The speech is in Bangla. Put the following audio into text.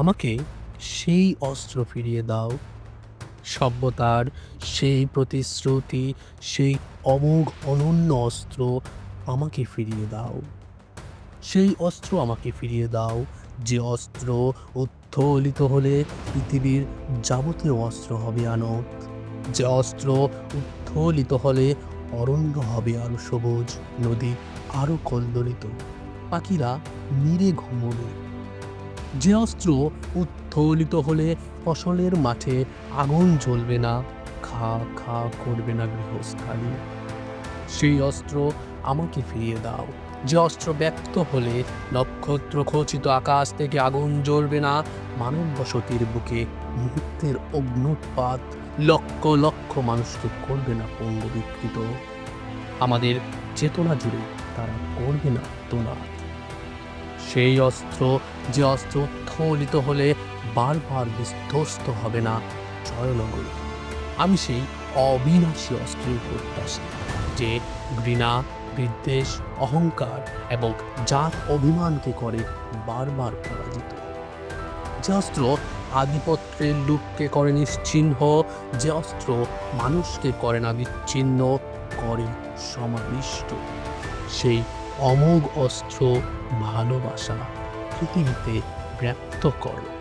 আমাকে সেই অস্ত্র ফিরিয়ে দাও। সভ্যতার সেই প্রতিশ্রুতি, সেই অমোঘ অনন্য অস্ত্র আমাকে ফিরিয়ে দাও। সেই অস্ত্র আমাকে ফিরিয়ে দাও, যে অস্ত্র উত্থলিত হলে পৃথিবীর যাবতীয় অস্ত্র হবে আনত। যে অস্ত্র উত্থলিত হলে অরণ্য হবে আরো সবুজ, নদী আরো কল্লোলিত, পাখিরা নীড়ে ঘুমোবে। যে অস্ত্র উত্থলিত হলে ফসলের মাঠে আগুন জ্বলবে না, খা খা করবে না গৃহস্থালী। সেই অস্ত্র আমাকে ফিরিয়ে দাও, যে অস্ত্র ব্যক্ত হলে নক্ষত্র খচিত আকাশ থেকে আগুন জ্বলবে না, মানব বসতির বুকে মুহূর্তের অগ্নুৎপাত লক্ষ লক্ষ মানুষকে করবে না পঙ্গু বিকৃত। আমাদের চেতনা জুড়ে তারা করবে না আর্তনাদ। সেই অস্ত্র, যে অস্ত্র উত্থলিত হলে বারবার বিধ্বস্ত হবে না জয়নগরী। আমি সেই অবিনাশী অস্ত্রের প্রত্যাশী, যে ঘৃণা, বিদ্বেষ, অহংকার এবং জাত অভিমানকে করে বারবার পরাজিত। যে অস্ত্র আধিপত্যের লুপকে করে নিশ্চিহ্ন, যে অস্ত্র মানুষকে করে না বিচ্ছিন্ন, করে সমাবিষ্ট। সেই অমোঘ অস্ত্র ভালোবাসা পৃথিবীতে ব্যক্ত করো।